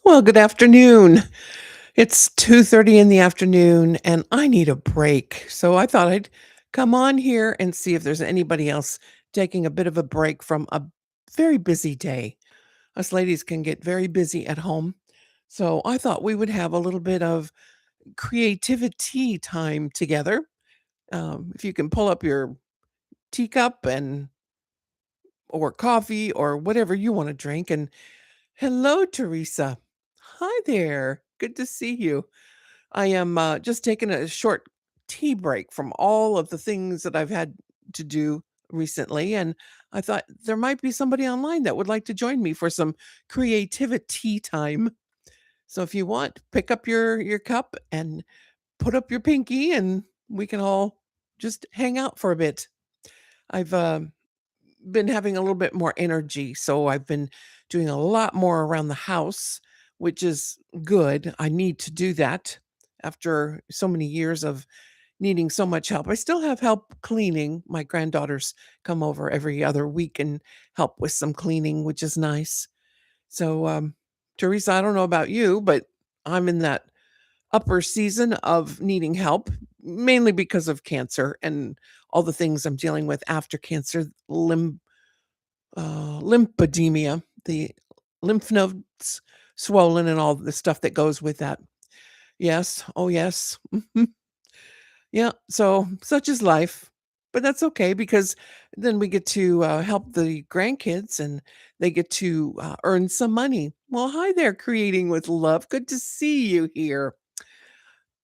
Well, good afternoon. It's 2:30 in the afternoon and I need a break. So I thought I'd come on here and see if there's anybody else taking a bit of a break from a very busy day. Us ladies can get very busy at home. So I thought we would have a little bit of creativity time together. If you can pull up your teacup and or coffee or whatever you want to drink. And hello, Teresa. Hi there. Good to see you. I am just taking a short tea break from all of the things that I've had to do recently. And I thought there might be somebody online that would like to join me for some creativity time. So if you want, pick up your cup and put up your pinky and we can all just hang out for a bit. I've been having a little bit more energy, so I've been doing a lot more around the house, which is good. I need to do that after so many years of needing so much help. I still have help cleaning. My granddaughters come over every other week and help with some cleaning, which is nice. So, Teresa, I don't know about you, but I'm in that upper season of needing help, mainly because of cancer and all the things I'm dealing with after cancer, lymphedema, the lymph nodes swollen and all the stuff that goes with that. Yes. Oh, yes. Mhm. Yeah. So such is life. But that's okay because then we get to help the grandkids and they get to earn some money. Well, hi there, Creating with Love. Good to see you here.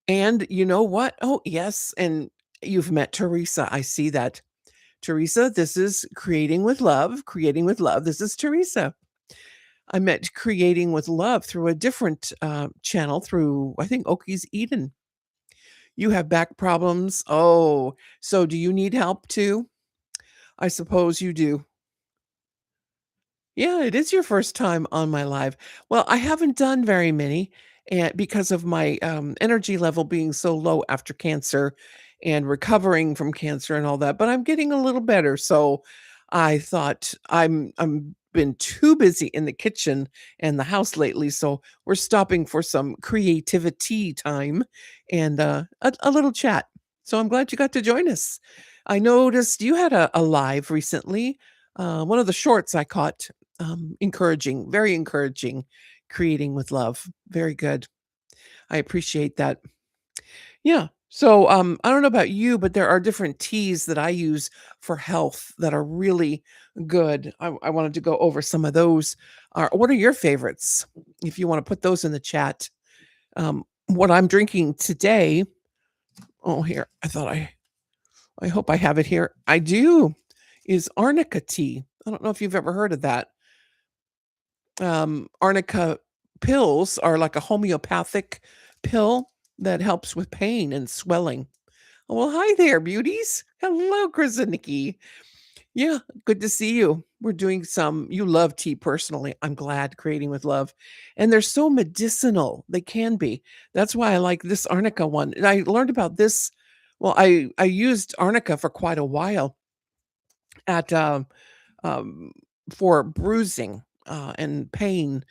And you know what? Oh, yes. And you've met Teresa. I see that. Teresa, this is Creating with Love. Creating with Love. This is Teresa. I met Creating with Love through a different channel through, I think, Oki's Eden. You have back problems. Oh, so do you need help too? I suppose you do. Yeah, it is your first time on my live. Well, I haven't done very many and because of my energy level being so low after cancer and recovering from cancer and all that, but I'm getting a little better. So I thought I'm been too busy in the kitchen and the house lately, so we're stopping for some creativity time and a little chat. So I'm glad you got to join us. I noticed you had a live recently. One of the shorts I caught encouraging, very encouraging, creating with love. Very good. I appreciate that. Yeah. So I don't know about you, but there are different teas that I use for health that are really good. I wanted to go over some of those. What are your favorites? If you want to put those in the chat. What I'm drinking today. Oh, here. I hope I have it here. I do. Is arnica tea. I don't know if you've ever heard of that. Arnica pills are like a homeopathic pill that helps with pain and swelling. Oh, well, hi there, beauties. Hello, Chris and Nikki. Yeah, good to see you. We're doing some, you love tea personally. I'm glad creating with love. And they're so medicinal. They can be. That's why I like this arnica one. And I learned about this. Well, I used arnica for quite a while at um, for bruising and pain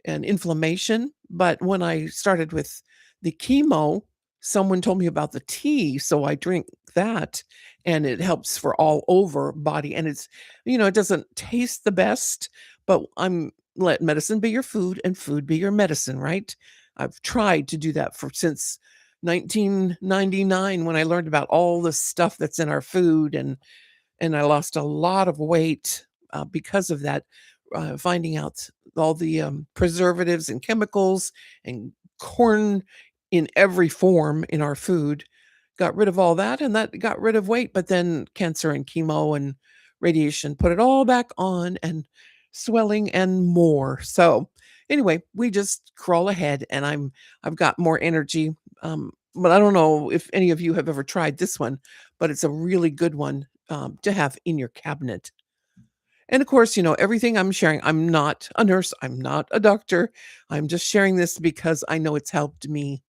and inflammation. But when I started with the chemo, someone told me about the tea, so I drink that and it helps for all over body. And it's, it doesn't taste the best, but I'm let medicine be your food and food be your medicine, right? I've tried to do that for since 1999 when I learned about all the stuff that's in our food and I lost a lot of weight because of that. Finding out all the preservatives and chemicals and corn in every form in our food, got rid of all that, and that got rid of weight. But then cancer and chemo and radiation put it all back on, and swelling and more. So anyway, we just crawl ahead, and I've got more energy. But I don't know if any of you have ever tried this one, but it's a really good one to have in your cabinet. And of course, everything I'm sharing, I'm not a nurse, I'm not a doctor. I'm just sharing this because I know it's helped me.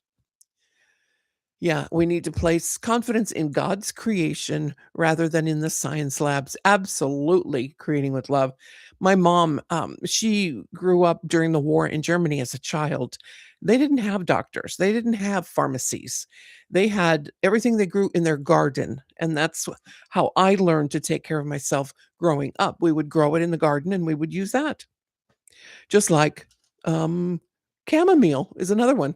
Yeah, we need to place confidence in God's creation rather than in the science labs. Absolutely creating with love. My mom, she grew up during the war in Germany as a child. They didn't have doctors, they didn't have pharmacies. They had everything they grew in their garden. And that's how I learned to take care of myself growing up. We would grow it in the garden and we would use that. Just like, um, chamomile is another one.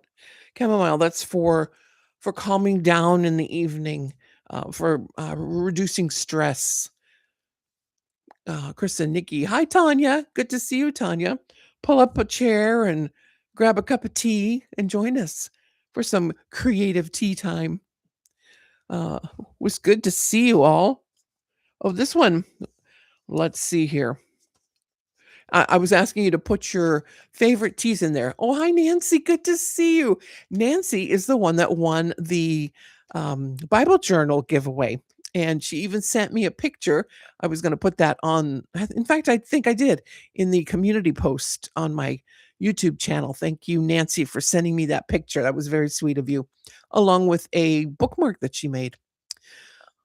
Chamomile, that's for calming down in the evening, for, reducing stress. Chris and Nikki. Hi, Tanya. Good to see you, Tanya. Pull up a chair and grab a cup of tea and join us for some creative tea time. Uh, was good to see you all. Oh, this one, let's see here. I was asking you to put your favorite teas in there. Oh, hi, Nancy. Good to see you. Nancy is the one that won the Bible Journal giveaway. And she even sent me a picture. I was going to put that on. In fact, I think I did in the community post on my YouTube channel. Thank you, Nancy, for sending me that picture. That was very sweet of you, along with a bookmark that she made.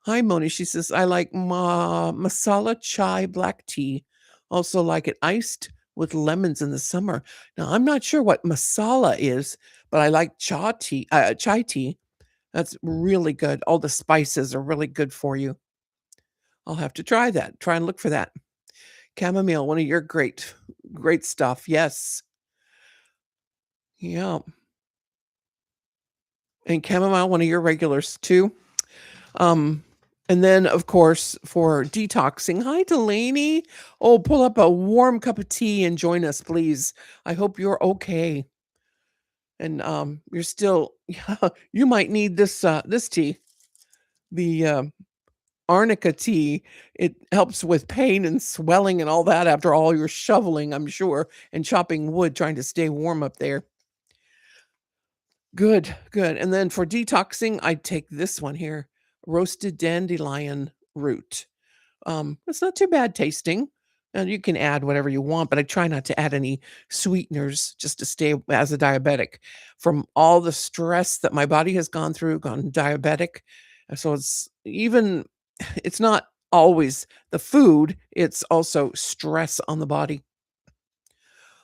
Hi, Moni. She says, I like masala chai black tea. Also like it iced with lemons in the summer. Now, I'm not sure what masala is, but I like chai tea. That's really good. All the spices are really good for you. I'll have to try that. Try and look for that. Chamomile, one of your great stuff. Yes. Yeah. And chamomile, one of your regulars too. Um, and then, of course, for detoxing, hi, Delaney. Oh, pull up a warm cup of tea and join us, please. I hope you're okay. And you're still, yeah, you might need this tea, the arnica tea. It helps with pain and swelling and all that after all your shoveling, I'm sure, and chopping wood, trying to stay warm up there. Good, good. And then for detoxing, I take this one here, roasted dandelion root. It's not too bad tasting, and you can add whatever you want, but I try not to add any sweeteners just to stay as a diabetic from all the stress that my body has gone through, gone diabetic. And so it's even it's not always the food, it's also stress on the body.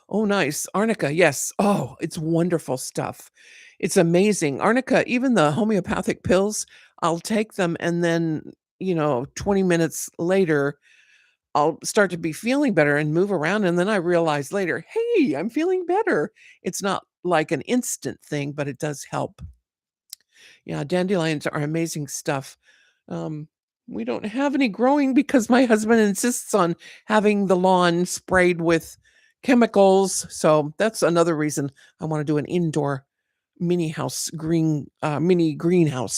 Oh, nice. Arnica, yes. Oh, it's wonderful stuff. It's amazing. Arnica, even the homeopathic pills, I'll take them and then, 20 minutes later, I'll start to be feeling better and move around. And then I realize later, hey, I'm feeling better. It's not like an instant thing, but it does help. Yeah, dandelions are amazing stuff. Um, we don't have any growing because my husband insists on having the lawn sprayed with chemicals. So that's another reason I want to do an indoor mini greenhouse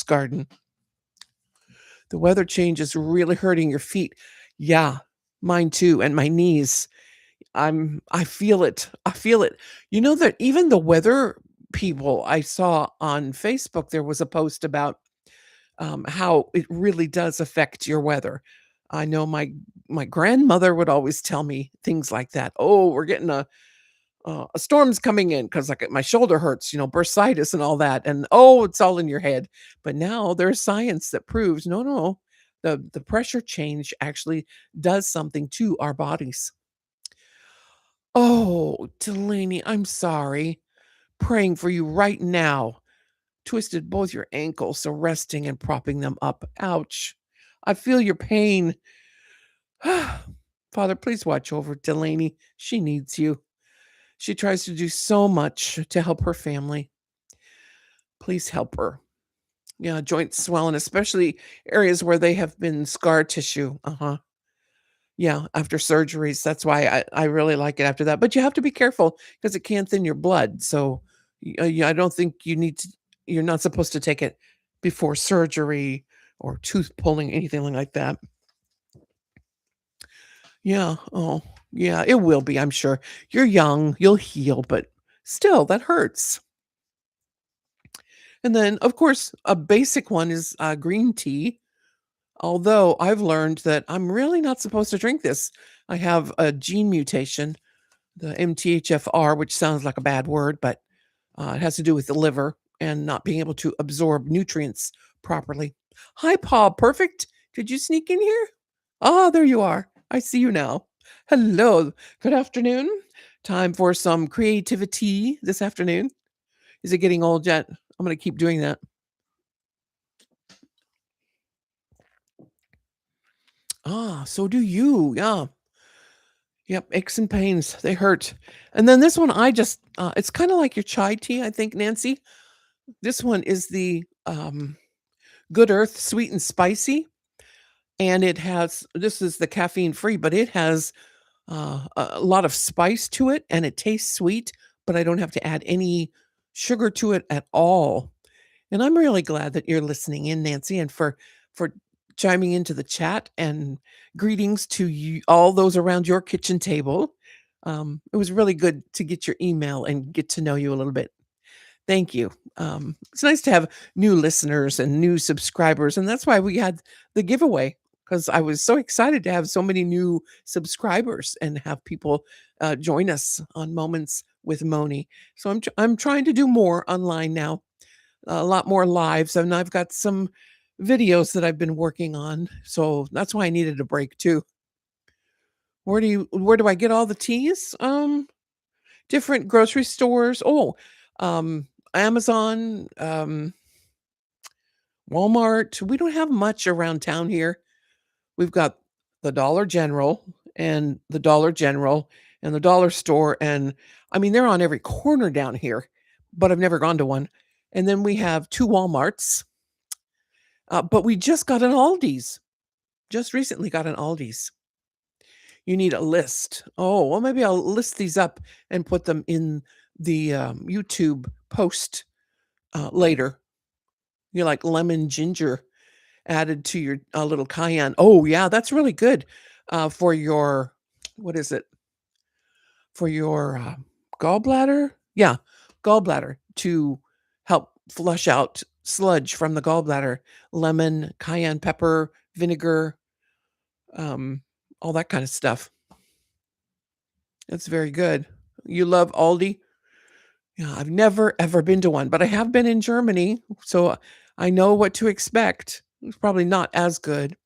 garden. The weather change is really hurting your feet. Yeah, mine too, and my knees. I feel it. I feel it. You know that even the weather people I saw on Facebook, there was a post about how it really does affect your weather. I know my grandmother would always tell me things like that. Oh, we're getting a storm's coming in because like my shoulder hurts, bursitis and all that. And oh, it's all in your head. But now there's science that proves no, no, the pressure change actually does something to our bodies. Oh, Delaney, I'm sorry. Praying for you right now. Twisted both your ankles, so resting and propping them up. Ouch. I feel your pain. Father, please watch over Delaney. She needs you. She tries to do so much to help her family. Please help her. Yeah, joint swelling, especially areas where they have been scar tissue. Uh-huh. Yeah, after surgeries. That's why I really like it after that. But you have to be careful because it can thin your blood. So yeah, I don't think you're not supposed to take it before surgery or tooth pulling, anything like that. Yeah. Oh, yeah, it will be, I'm sure. You're young, you'll heal, but still, that hurts. And then, of course, a basic one is green tea. Although I've learned that I'm really not supposed to drink this. I have a gene mutation, the MTHFR, which sounds like a bad word, but it has to do with the liver. and not being able to absorb nutrients properly. Hi, Paul. Perfect. Did you sneak in here? Ah, there you are. I see you now. Hello. Good afternoon. Time for some creativity this afternoon. Is it getting old yet? I'm going to keep doing that. Ah, so do you. Yeah. Yep. Aches and pains. They hurt. And then this one, it's kind of like your chai tea, I think, Nancy. This one is the Good Earth sweet and spicy. And this is the caffeine free, but it has a lot of spice to it and it tastes sweet, but I don't have to add any sugar to it at all. And I'm really glad that you're listening in, Nancy, and for chiming into the chat and greetings to you, all those around your kitchen table. It was really good to get your email and get to know you a little bit. Thank you. It's nice to have new listeners and new subscribers, and that's why we had the giveaway because I was so excited to have so many new subscribers and have people join us on Moments with Moni. So I'm trying to do more online now, a lot more lives, and I've got some videos that I've been working on. So that's why I needed a break too. Where do I get all the teas? Different grocery stores. Oh, Amazon, Walmart. We don't have much around town here. We've got the Dollar General and the Dollar General and the dollar store, and I mean, they're on every corner down here, but I've never gone to one. And then we have 2 Walmarts, but we just got an Aldi's. Just recently got an Aldi's. You need a list. Oh, well, maybe I'll list these up and put them in the, YouTube post, later. You like lemon ginger added to your, little cayenne. Oh, yeah, that's really good, for your what is it? For your, gallbladder? Yeah, gallbladder to help flush out sludge from the gallbladder. Lemon, cayenne pepper, vinegar, um, all that kinda stuff. It's very good. You love Aldi? Yeah, I've never ever been to one, but I have been in Germany, so I know what to expect. It's probably not as good.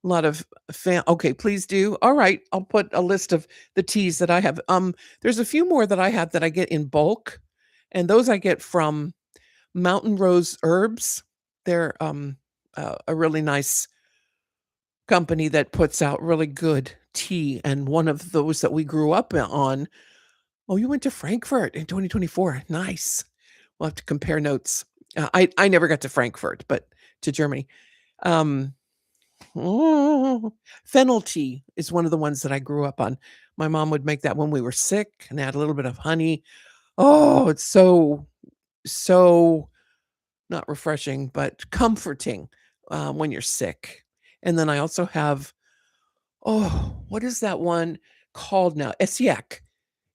A lot of okay, please do. All right, I'll put a list of the teas that I have. There's a few more that I have that I get in bulk, and those I get from Mountain Rose Herbs. They're a really nice company that puts out really good tea, and one of those that we grew up on. Oh, you went to Frankfurt in 2024. Nice. We'll have to compare notes. I never got to Frankfurt, but to Germany. Um, oh, Fennel tea is one of the ones that I grew up on. My mom would make that when we were sick and add a little bit of honey. Oh, it's so not refreshing, but comforting when you're sick. And then I also have, oh, what is that one called now? Essiac.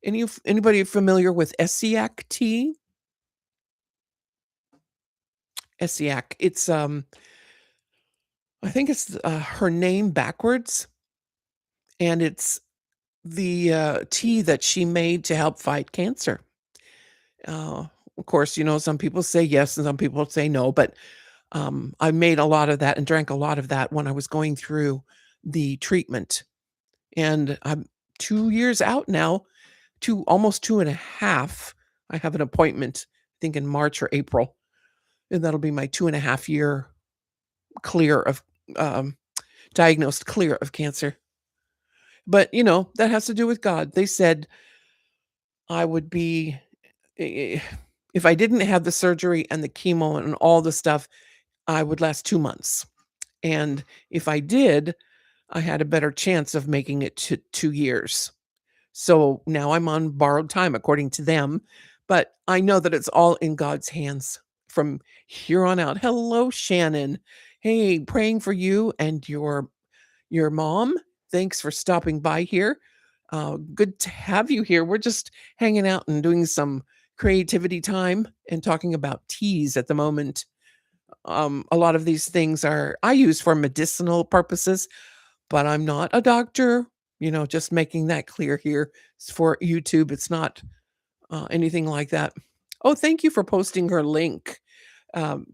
Anybody familiar with Essiac tea? Essiac. It's I think it's her name backwards, and it's the tea that she made to help fight cancer. Uh, of course, some people say yes and some people say no, but I made a lot of that and drank a lot of that when I was going through the treatment. And I'm 2 years out now, almost two and a half. I have an appointment, I think in March or April, and that'll be my 2.5 year clear of um, diagnosed clear of cancer. But that has to do with God. They said I would be eh, if I didn't have the surgery and the chemo and all the stuff, I would last 2 months. And if I did, I had a better chance of making it to 2 years. So now I'm on borrowed time according to them, but I know that it's all in God's hands from here on out. Hello, Shannon. Hey, praying for you and your mom. Thanks for stopping by here. Good to have you here. We're just hanging out and doing some creativity time and talking about teas at the moment. A lot of these things I use for medicinal purposes, but I'm not a doctor. Just making that clear here. It's for YouTube. It's not anything like that. Oh, thank you for posting her link,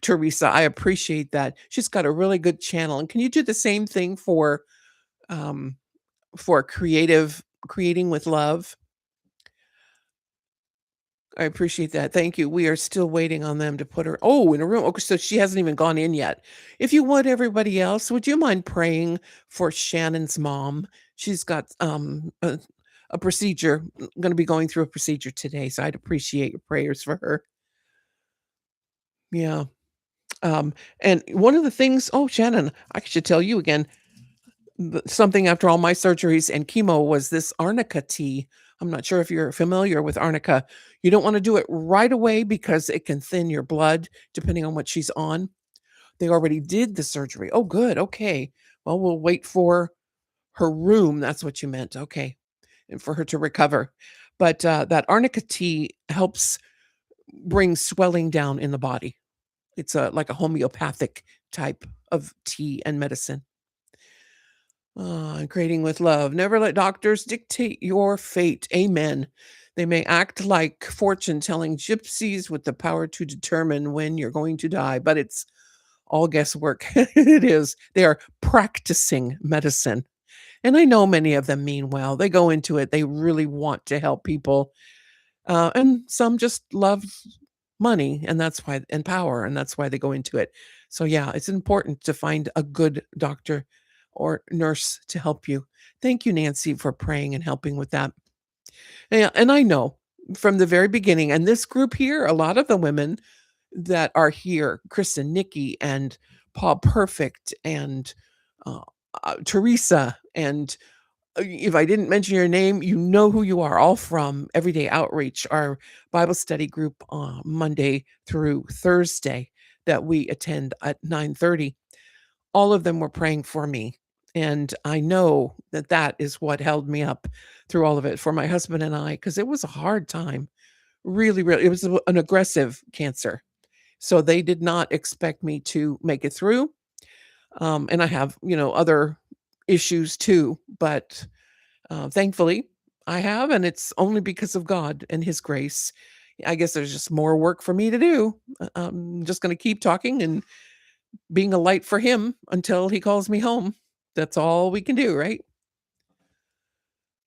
Teresa. I appreciate that. She's got a really good channel. And can you do the same thing um, for creating with love? I appreciate that. Thank you. We are still waiting on them to put her in a room. Okay, so she hasn't even gone in yet. If you would, everybody else, would you mind praying for Shannon's mom? She's got a procedure, going to be going through a procedure today, so I'd appreciate your prayers for her. Yeah. Um, and one of the things, oh, Shannon, I should tell you again, something after all my surgeries and chemo was this arnica tea. I'm not sure if you're familiar with arnica. You don't want to do it right away because it can thin your blood depending on what she's on. They already did the surgery. Oh, good. Okay. Well, we'll wait for her room. That's what you meant. Okay. And for her to recover. But that arnica tea helps bring swelling down in the body. It's like a homeopathic type of tea and medicine. And creating with love. Never let doctors dictate your fate. Amen. They may act like fortune telling gypsies with the power to determine when you're going to die, but it's all guesswork. It is. They are practicing medicine. And I know many of them mean well. They go into it, they really want to help people. And some just love money and power, and that's why they go into it. So yeah, it's important to find a good doctor or nurse to help you. Thank you, Nancy, for praying and helping with that. Yeah, and I know from the very beginning, and this group here, a lot of the women that are here, Kristen, Nikki, and Paul Perfect, and uh, Teresa, and if I didn't mention your name, you know who you are, all from Everyday Outreach, our Bible study group, Monday through Thursday that we attend at 9:30. All of them were praying for me, and I know that that is what held me up through all of it for my husband and I, because it was a hard time. Really, really, it was an aggressive cancer, so they did not expect me to make it through, and I have, other issues too, but thankfully, I have, and it's only because of God and His grace. I guess there's just more work for me to do. I'm just going to keep talking and being a light for Him until He calls me home. That's all we can do, right?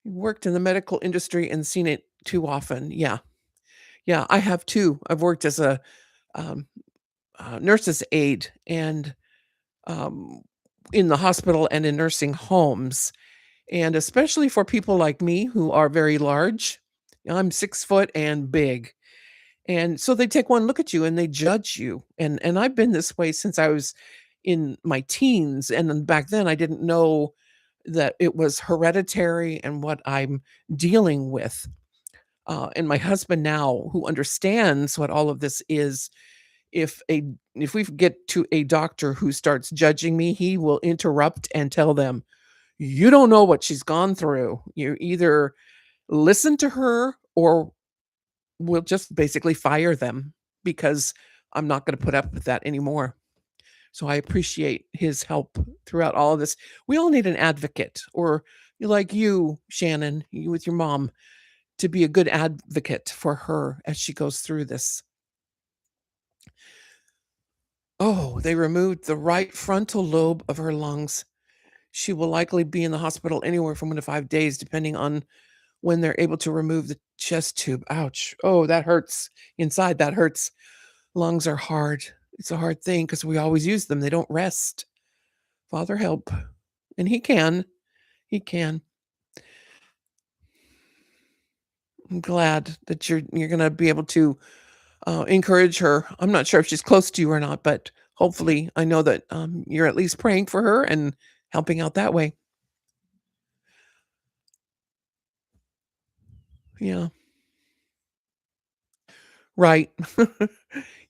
Worked in the medical industry and seen it too often. Yeah. Yeah. I have too. I've worked as a um, nurse's aide and um, in the hospital and in nursing homes. And especially for people like me who are very large, I'm 6 foot and big. And so they take one look at you and they judge you. And I've been this way since I was in my teens. And then back then I didn't know that it was hereditary and what I'm dealing with. And my husband now, who understands what all of this is, if a if we get to a doctor who starts judging me, he will interrupt and tell them, "You don't know what she's gone through. You either listen to her or we'll just basically fire them because I'm not gonna put up with that anymore." So I appreciate his help throughout all of this. We all need an advocate or like you, Shannon, you with your mom, to be a good advocate for her as she goes through this. Oh, they removed the right frontal lobe of her lungs. She will likely be in the hospital anywhere from 1 to 5 days, depending on when they're able to remove the chest tube. Ouch. Oh, that hurts. Inside, that hurts. Lungs are hard. It's a hard thing because we always use them. They don't rest. Father help. And he can. He can. I'm glad that you're gonna be able to encourage her. I'm not sure if she's close to you or not, but hopefully I know that you're at least praying for her and helping out that way. Yeah. Right.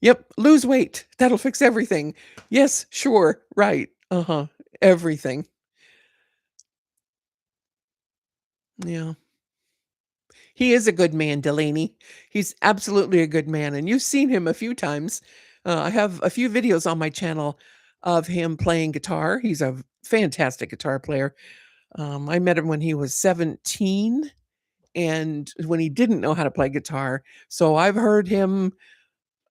Yep, lose weight. That'll fix everything. Yes, sure. Right. Uh-huh. Everything. Yeah. He is a good man, Delaney. He's absolutely a good man, and you've seen him a few times. I have a few videos on my channel of him playing guitar. He's a fantastic guitar player. I met him when he was 17, and when he didn't know how to play guitar. So I've heard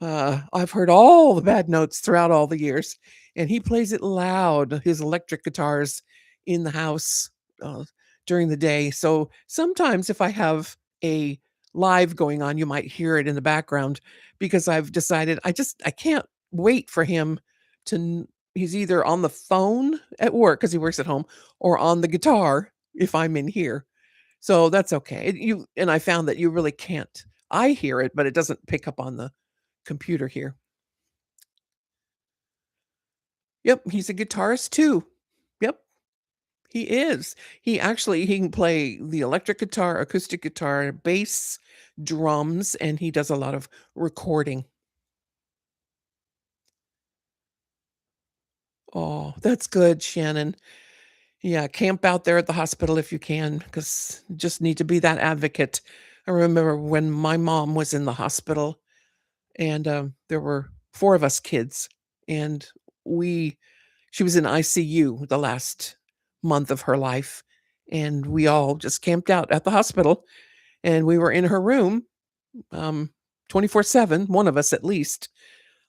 all the bad notes throughout all the years, and he plays it loud, his electric guitars in the house, uh, during the day. So sometimes if I have a live going on, you might hear it in the background because I've decided I can't wait for him to he's either on the phone at work because he works at home or on the guitar if I'm in here. So that's okay. You and I found that you really can't. I hear it, but it doesn't pick up on the computer here. Yep, he's a guitarist too. Yep, he is. He can play the electric guitar, acoustic guitar, bass, drums, and he does a lot of recording. Oh, that's good, Shannon. Yeah, camp out there at the hospital if you can, because just need to be that advocate. I remember when my mom was in the hospital and there were four of us kids, and we she was in ICU the last month of her life, and we all just camped out at the hospital, and we were in her room, um, 24/7, one of us at least,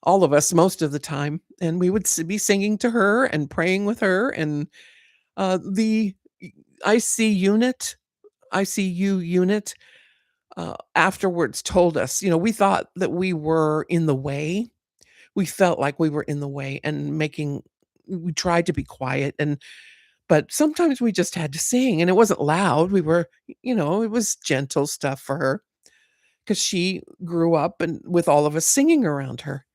all of us most of the time, and we would be singing to her and praying with her, and the IC unit, ICU unit, afterwards told us, we thought that we were in the way. We felt like we were in the way and we tried to be quiet but sometimes we just had to sing and it wasn't loud. It was gentle stuff for her because she grew up and with all of us singing around her.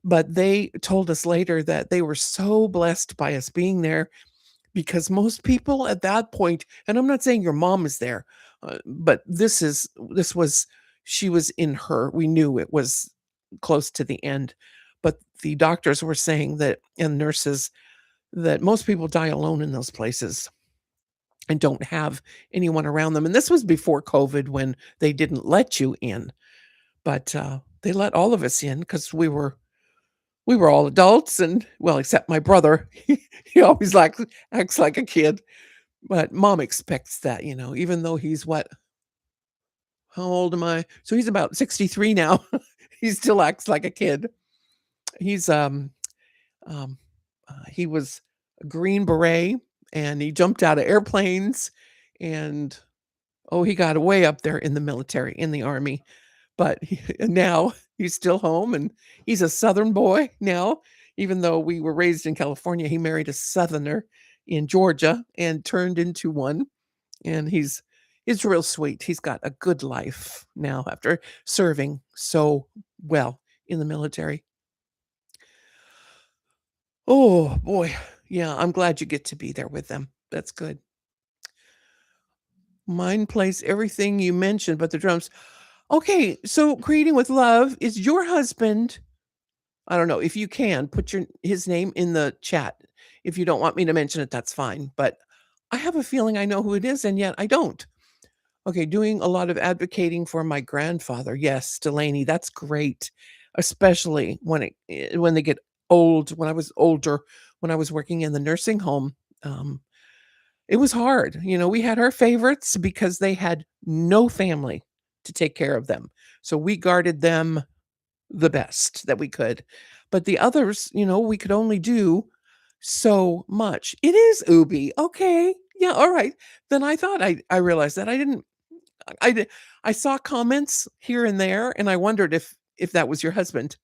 But they told us later that they were so blessed by us being there because most people at that point, and I'm not saying your mom is there, but this was she was in her. We knew it was close to the end, but the doctors were saying that and nurses that most people die alone in those places and don't have anyone around them. And this was before COVID when they didn't let you in, but they let all of us in because we were all adults and well, except my brother. He always acts like a kid. But mom expects that, even though he's what? How old am I? So he's about 63 now. He still acts like a kid. He's um he was a Green Beret and he jumped out of airplanes and oh, he got way up there in the military, in the army. But now he's still home and he's a southern boy now. Even though we were raised in California, he married a southerner in Georgia and turned into one and he's real sweet. He's got a good life now after serving so well in the military. Oh, boy. Yeah, I'm glad you get to be there with them. That's good. Mine plays everything you mentioned but the drums. Okay, so Creating with Love is your husband. I don't know if you can put his name in the chat. If you don't want me to mention it, that's fine. But I have a feeling I know who it is, and yet I don't. Okay, doing a lot of advocating for my grandfather. Yes, Delaney, that's great, especially when they get old. When I was older, when I was working in the nursing home, um, it was hard. We had our favorites because they had no family to take care of them, so we guarded them the best that we could. But the others, we could only do so much. It is Ubi. Okay, yeah, all right. Then I realized that I didn't I did I saw comments here and there, and I wondered if that was your husband.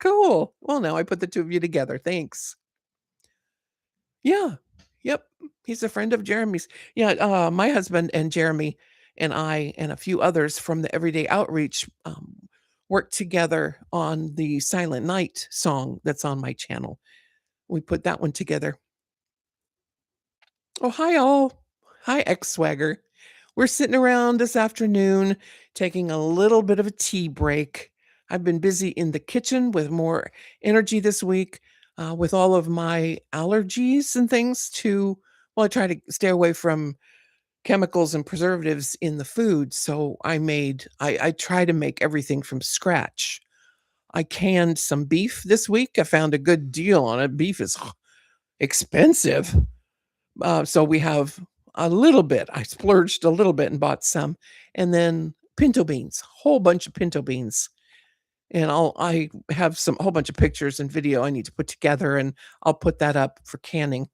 Cool. Well, now I put the 2 of you together. Thanks. Yeah. Yep. He's a friend of Jeremy's. Yeah, my husband and Jeremy and I and a few others from the Everyday Outreach, worked together on the Silent Night song that's on my channel. We put that one together. Oh, hi all. Hi, X-Swagger. We're sitting around this afternoon taking a little bit of a tea break. I've been busy in the kitchen with more energy this week with all of my allergies and things I try to stay away from chemicals and preservatives in the food. So I try to make everything from scratch. I canned some beef this week. I found a good deal on it. Beef is expensive. So we have a little bit. I splurged a little bit and bought some, and then pinto beans, whole bunch of pinto beans. And I have some whole bunch of pictures and video I need to put together, and I'll put that up for canning.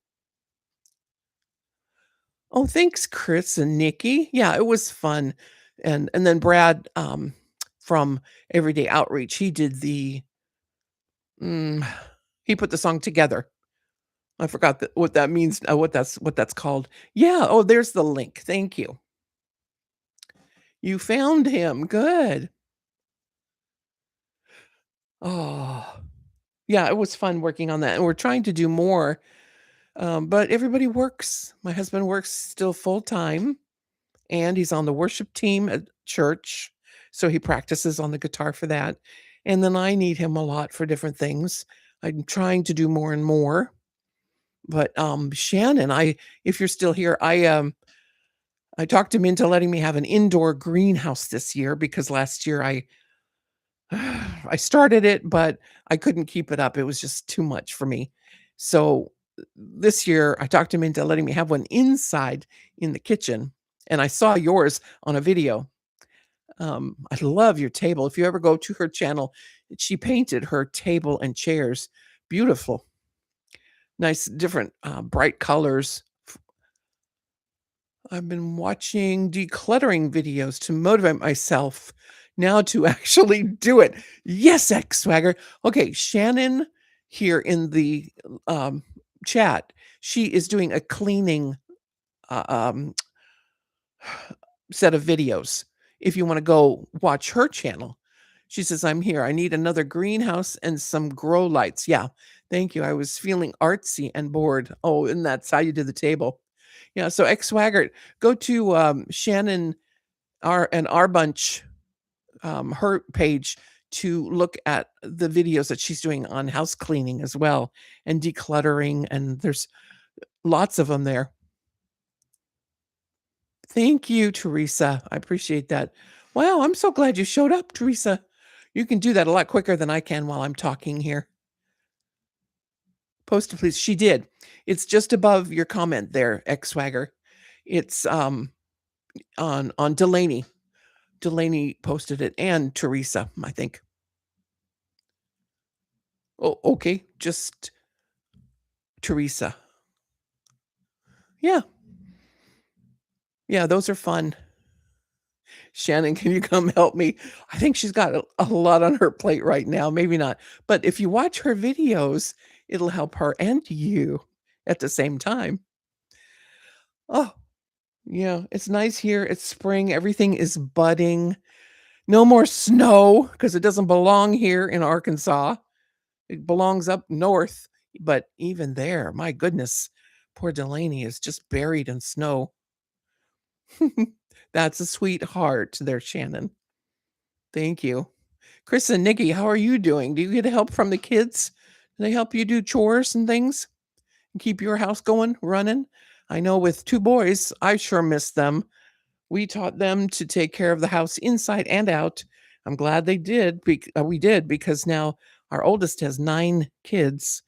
Oh, thanks, Chris and Nikki. Yeah, it was fun. And then Brad, from Everyday Outreach, he did mm, he put the song together. I forgot what that means, what that's called. Yeah, oh, there's the link. Thank you. You found him. Good. Oh, yeah, it was fun working on that, and we're trying to do more, but everybody works. My husband works still full time, and he's on the worship team at church, so he practices on the guitar for that, and then I need him a lot for different things. I'm trying to do more and more, but, Shannon, I if you're still here, I talked him into letting me have an indoor greenhouse this year because last year I started it, but I couldn't keep it up. It was just too much for me. So this year I talked him into letting me have one inside in the kitchen. And I saw yours on a video. I love your table. If you ever go to her channel, she painted her table and chairs beautiful, nice, different, bright colors. I've been watching decluttering videos to motivate myself now to actually do it. Yes, X Swagger. Okay, Shannon here in the chat, she is doing a cleaning uh, um, set of videos. If you want to go watch her channel, she says, I'm here. I need another greenhouse and some grow lights. Yeah, thank you. I was feeling artsy and bored. Oh, and that's how you did the table. Yeah, so X Swaggart, go to, Shannon our bunch, her page to look at the videos that she's doing on house cleaning as well and decluttering, and there's lots of them there. Thank you, Teresa. I appreciate that. Wow, I'm so glad you showed up, Teresa. You can do that a lot quicker than I can while I'm talking here. Post it, please. She did. It's just above your comment there, X Swagger. It's on Delaney. Delaney posted it and Teresa, I think. Oh, okay. Just Teresa. Yeah. Yeah, those are fun. Shannon, can you come help me? I think she's got a lot on her plate right now. Maybe not. But if you watch her videos, it'll help her and you at the same time. Oh, yeah. It's nice here. It's spring. Everything is budding. No more snow because it doesn't belong here in Arkansas. It belongs up north, but even there, my goodness, poor Delaney is just buried in snow. That's a sweetheart there, Shannon. Thank you. Chris and Nikki, how are you doing? Do you get help from the kids? Do they help you do chores and things and keep your house going, running? I know with 2 boys, I sure miss them. We taught them to take care of the house inside and out. I'm glad they did. We did because now our oldest has 9 kids,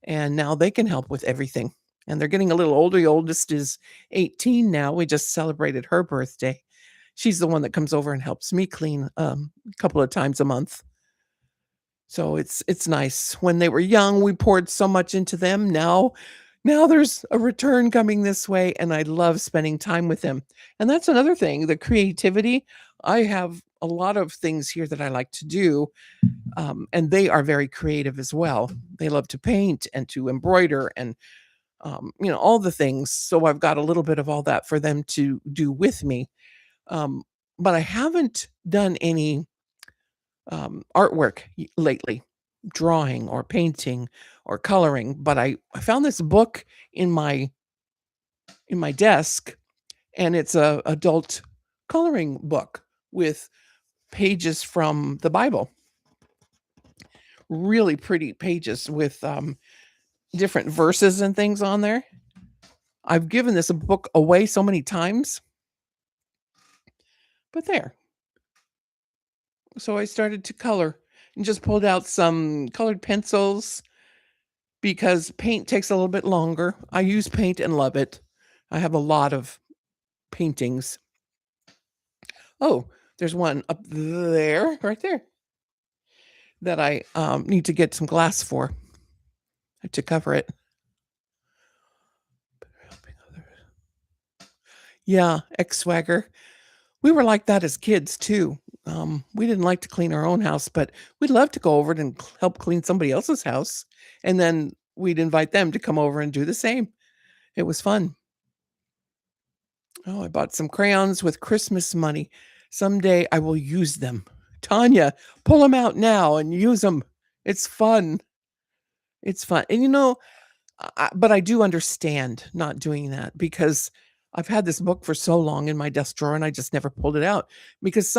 and now they can help with everything. And they're getting a little older. The oldest is 18 now. We just celebrated her birthday. She's the one that comes over and helps me clean a couple of times a month. So it's nice. When they were young, we poured so much into them. Now there's a return coming this way, and I love spending time with them. And that's another thing, the creativity. I have a lot of things here that I like to do, and they are very creative as well. They love to paint and to embroider and all the things. So I've got a little bit of all that for them to do with me. Um, but I haven't done any artwork lately, drawing or painting or coloring. But I found this book in my desk, and it's a adult coloring book with pages from the Bible. Really pretty pages with different verses and things on there. I've given this book away so many times, but there. So I started to color and just pulled out some colored pencils because paint takes a little bit longer. I use paint and love it. I have a lot of paintings. Oh, there's one up there, right there, that I, need to get some glass for, to cover it. Yeah, ex-swagger. We were like that as kids too. We didn't like to clean our own house, but we'd love to go over and help clean somebody else's house, and then we'd invite them to come over and do the same. It was fun. Oh, I bought some crayons with Christmas money. Someday I will use them. Tanya, pull them out now and use them. It's fun. It's fun. And but I do understand not doing that because I've had this book for so long in my desk drawer and I just never pulled it out because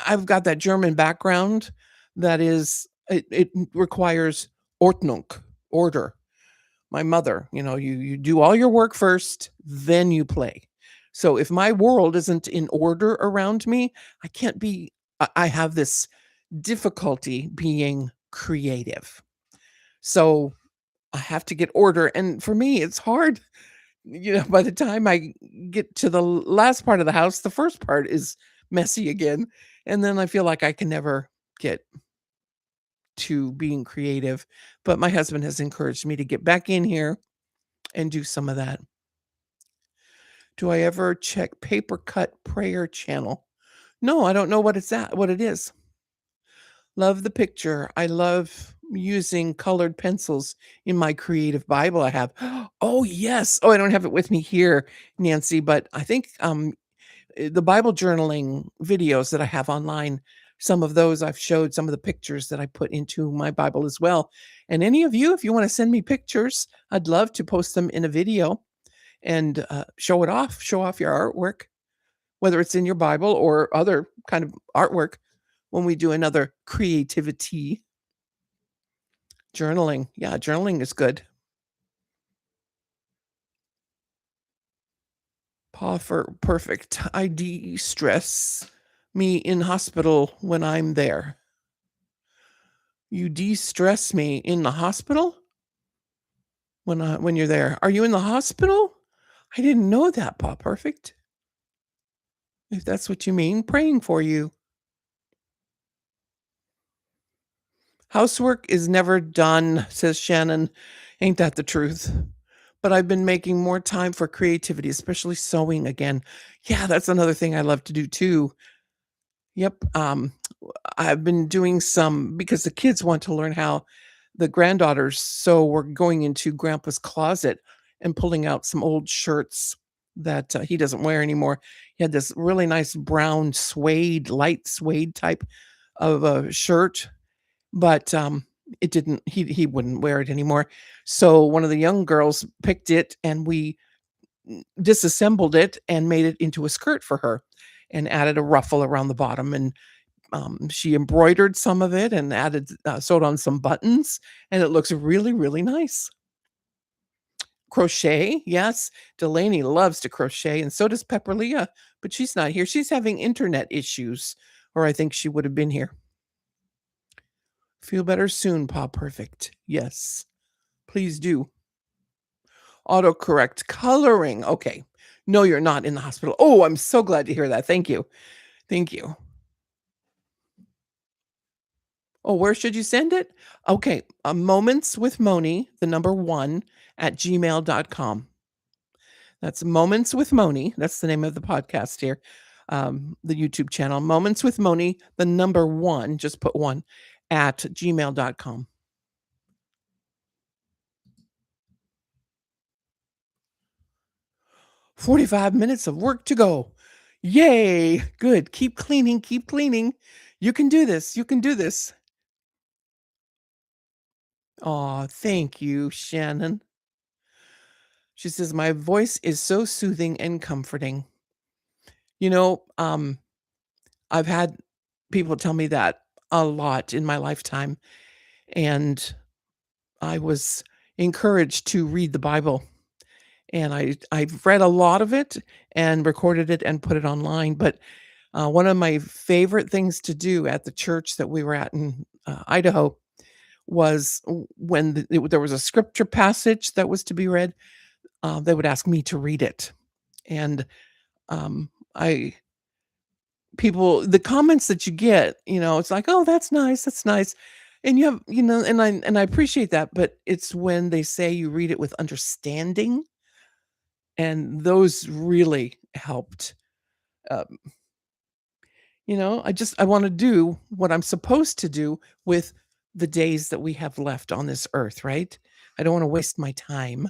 I've got that German background that is it requires Ordnung, order. My mother, you do all your work first, then you play. So if my world isn't in order around me, I can't be I have this difficulty being creative. So I have to get order, and for me, it's hard. By the time I get to the last part of the house, the first part is messy again, and then I feel like I can never get to being creative. But my husband has encouraged me to get back in here and do some of that. Do I ever check Paper Cut Prayer channel? No, I don't know what it is. Love the picture. I love using colored pencils in my creative Bible I have. Oh, yes. Oh, I don't have it with me here, Nancy, but I think the Bible journaling videos that I have online, some of those I've showed some of the pictures that I put into my Bible as well. And any of you, if you want to send me pictures, I'd love to post them in a video and show off your artwork, whether it's in your Bible or other kind of artwork when we do another creativity journaling. Yeah, journaling is good. Paw for perfect. I de-stress me in hospital when I'm there. You de-stress me in the hospital when you're there. Are you in the hospital? I didn't know that, Paw Perfect. If that's what you mean, praying for you. Housework is never done, says Shannon. Ain't that the truth? But I've been making more time for creativity, especially sewing again. Yeah, that's another thing I love to do too. Yep. I've been doing some because the kids want to learn how the granddaughters sew. We're going into grandpa's closet and pulling out some old shirts that he doesn't wear anymore. He had this really nice brown suede, light suede type of a shirt, but it didn't he wouldn't wear it anymore. So one of the young girls picked it and we disassembled it and made it into a skirt for her and added a ruffle around the bottom and she embroidered some of it and added sewed on some buttons and it looks really really nice. Crochet, yes, Delaney loves to crochet and so does Pepperlia, but she's not here. She's having internet issues, or I think she would have been here. Feel better soon, Paw Perfect. Yes, please do. Autocorrect coloring. Okay. No, you're not in the hospital. Oh, I'm so glad to hear that. Thank you. Thank you. Oh, where should you send it? Okay. Moments with Moni, the number one at gmail.com. That's Moments with Moni. That's the name of the podcast here. The YouTube channel. Moments with Moni, the number one, just put one at gmail.com. 45 minutes of work to go. Yay! Good. Keep cleaning, keep cleaning. You can do this. You can do this. Aw, thank you, Shannon. She says, "My voice is so soothing and comforting." You know, I've had people tell me that a lot in my lifetime, and I was encouraged to read the Bible, and I've read a lot of it and recorded it and put it online, but, one of my favorite things to do at the church that we were at in, Idaho was when there was a scripture passage that was to be read. they would ask me to read it. And I people the comments that you get, it's like, "Oh, that's nice, that's nice." And you have and I appreciate that, but it's when they say you read it with understanding, and those really helped. Um, I wanna do what I'm supposed to do with the days that we have left on this earth, right? I don't wanna waste my time.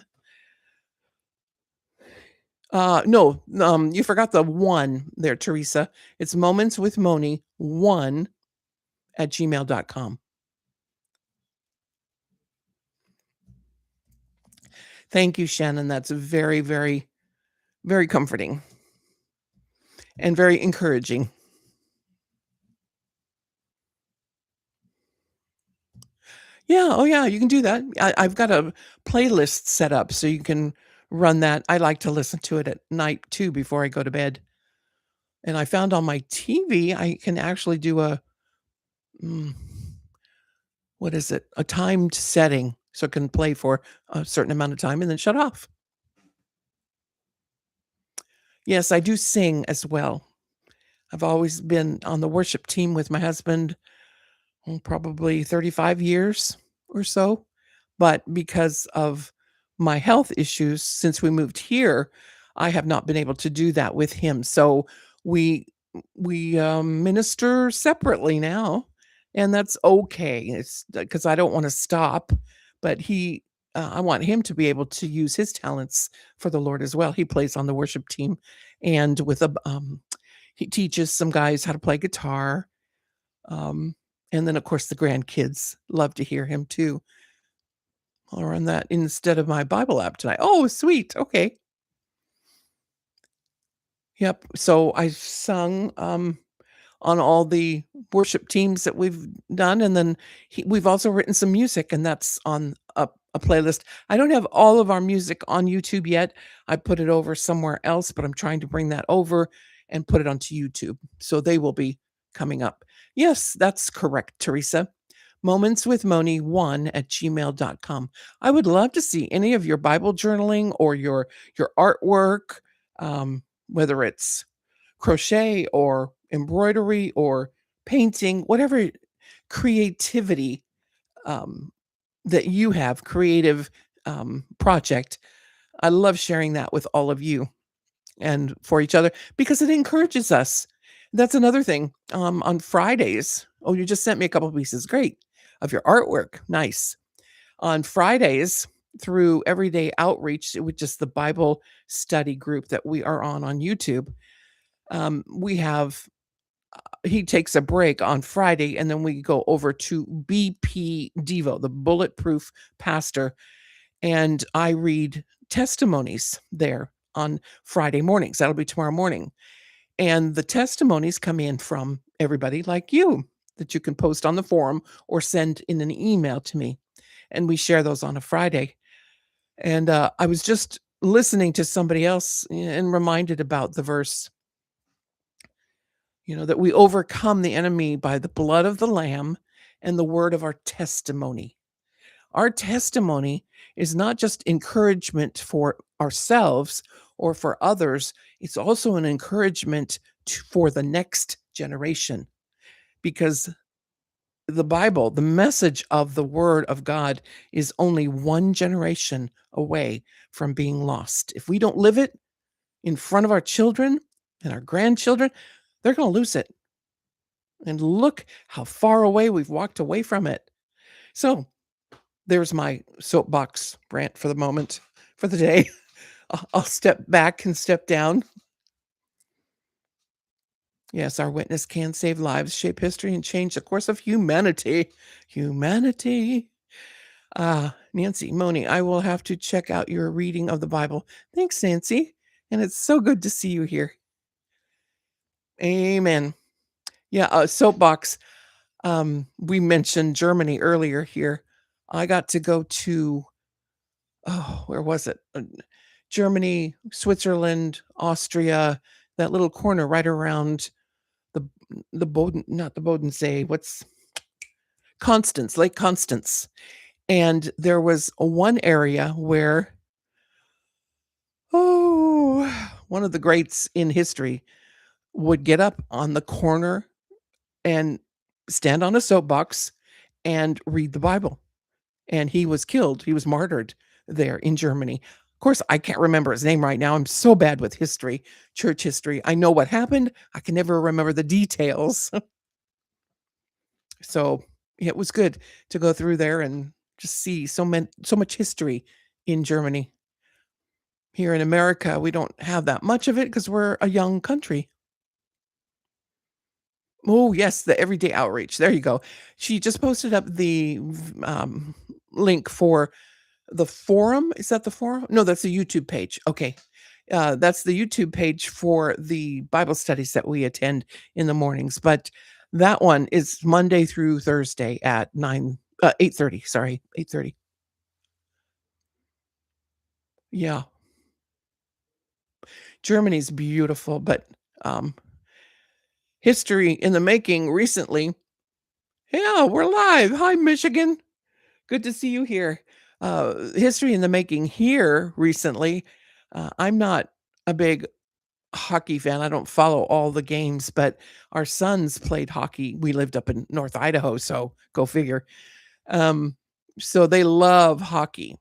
No, you forgot the 1 there, Teresa. It's Moments with Moni, 1 at gmail.com. Thank you, Shannon. That's very, very, very comforting and very encouraging. Yeah, oh yeah, you can do that. I've got a playlist set up so you can run that. I like to listen to it at night too before I go to bed. And I found on my TV I can actually do mm, what is it? A timed setting so it can play for a certain amount of time and then shut off. Yes, I do sing as well. I've always been on the worship team with my husband, probably 35 years or so. But because of my health issues since we moved here, I have not been able to do that with him. So we minister separately now, and that's okay. It's because I don't want to stop, but I want him to be able to use his talents for the Lord as well. He plays on the worship team, and he teaches some guys how to play guitar. Um, and then of course the grandkids love to hear him too. I'll run that instead of my Bible app tonight. Oh, sweet. Okay. Yep. So I've sung on all the worship teams that we've done, and then we've also written some music, and that's on a playlist. I don't have all of our music on YouTube yet. I put it over somewhere else, but I'm trying to bring that over and put it onto YouTube. So they will be coming up. Yes, that's correct, Teresa. Moments with Moni 1 at gmail.com. I would love to see any of your Bible journaling or your artwork, whether it's crochet or embroidery or painting, whatever creativity um, that you have, creative project. I love sharing that with all of you and for each other because it encourages us. That's another thing. On Fridays, oh, you just sent me a couple pieces. Great. Of your artwork. Nice. On Fridays, through Everyday Outreach, which is the Bible study group that we are on YouTube, we have he takes a break on Friday, and then we go over to BP Devo, the Bulletproof Pastor, and I read testimonies there on Friday mornings. That'll be tomorrow morning. And the testimonies come in from everybody like you that you can post on the forum or send in an email to me. And we share those on a Friday. And I was just listening to somebody else and reminded about the verse, that we overcome the enemy by the blood of the Lamb and the word of our testimony. Our testimony is not just encouragement for ourselves or for others, it's also an encouragement for the next generation because the Bible, the message of the word of God is only one generation away from being lost. If we don't live it in front of our children and our grandchildren, they're going to lose it. And look how far away we've walked away from it. So there's my soapbox rant for the moment, for the day. I'll step back and step down. Yes, our witness can save lives, shape history, and change the course of humanity. Humanity. Nancy, Moni, I will have to check out your reading of the Bible. Thanks, Nancy. And it's so good to see you here. Amen. Yeah, soapbox. We mentioned Germany earlier here. I got to go to, oh, where was it? Germany, Switzerland, Austria, that little corner right around the not the Bodensee, what's Constance, Lake Constance. And there was one area where Oh, one of the greats in history would get up on the corner and stand on a soapbox and read the Bible, and he was killed, he was martyred there in Germany. Of course, I can't remember his name right now, I'm so bad with history, church history. I know what happened, I can never remember the details. So, yeah, it was good to go through there and just see so much history in Germany. Here in America, we don't have that much of it because 'cause we're a young country. Oh, yes, the everyday outreach, there you go. She just posted up the link for the forum. Is that the forum? No, that's the YouTube page. Okay. That's the YouTube page for the Bible studies that we attend in the mornings, but that one is Monday through Thursday at 8:30, sorry, 8:30. Yeah. Germany's beautiful, but, um, history in the making recently. Yeah, we're live. Hi, Michigan. Good to see you here. History in the making here recently. I'm not a big hockey fan. I don't follow all the games, but our sons played hockey. We lived up in North Idaho, so go figure. Um, so they love hockey.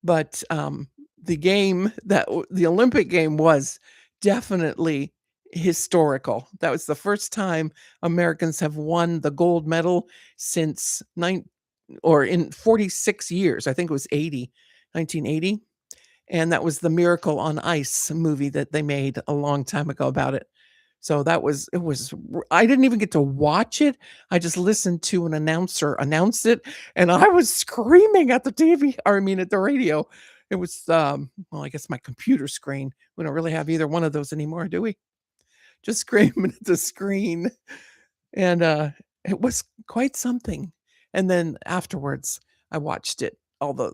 But the Olympic game was definitely historical. That was the first time Americans have won the gold medal since in 46 years. I think it was 1980. And that was the Miracle on Ice movie that they made a long time ago about it. So it was I didn't even get to watch it. I just listened to an announcer announce it, and I was screaming at the TV, or I mean at the radio. It was, well, I guess my computer screen. We don't really have either one of those anymore, do we? Just screaming at the screen, and, it was quite something. And then afterwards, I watched it, all the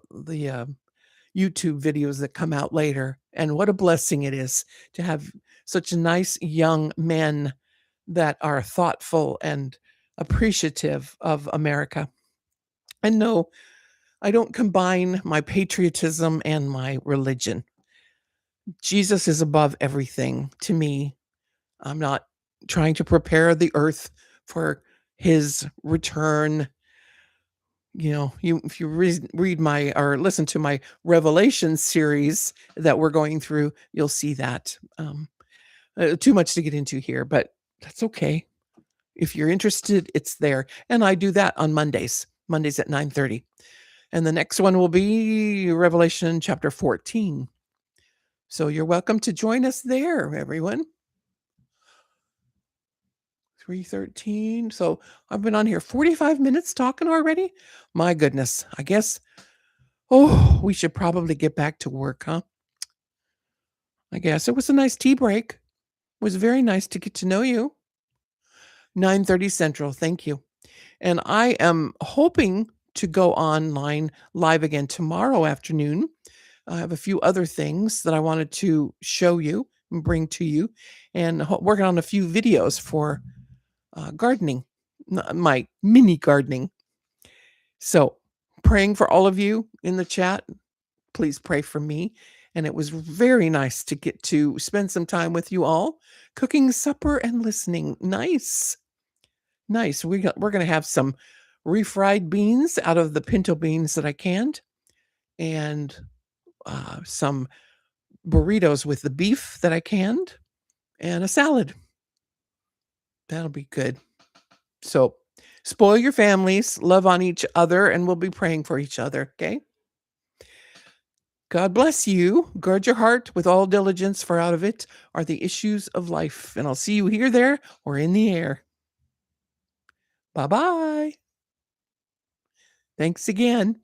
YouTube videos that come out later, and what a blessing it is to have such nice young men that are thoughtful and appreciative of America. And no, I don't combine my patriotism and my religion. Jesus is above everything to me. I'm not trying to prepare the earth for his return. If you read my or listen to my Revelation series that we're going through, you'll see that. Too much to get into here, but that's okay. If you're interested, it's there, and I do that on Mondays at 9:30, and the next one will be Revelation chapter 14. So you're welcome to join us there, everyone. 3:13. So I've been on here 45 minutes talking already. My goodness. I guess, oh, we should probably get back to work, huh? I guess it was a nice tea break. It was very nice to get to know you. 9:30 Central. Thank you. And I am hoping to go online live again tomorrow afternoon. I have a few other things that I wanted to show you and bring to you, and working on a few videos for gardening, my mini gardening. So, praying for all of you in the chat. Please pray for me. And it was very nice to get to spend some time with you all, cooking supper and listening. Nice. Nice. We're going to have some refried beans out of the pinto beans that I canned, and some burritos with the beef that I canned, and a salad. That'll be good. So, spoil your families, love on each other, and we'll be praying for each other. Okay. God bless you. Guard your heart with all diligence, for out of it are the issues of life. And I'll see you here, there, or in the air. Bye bye. Thanks again.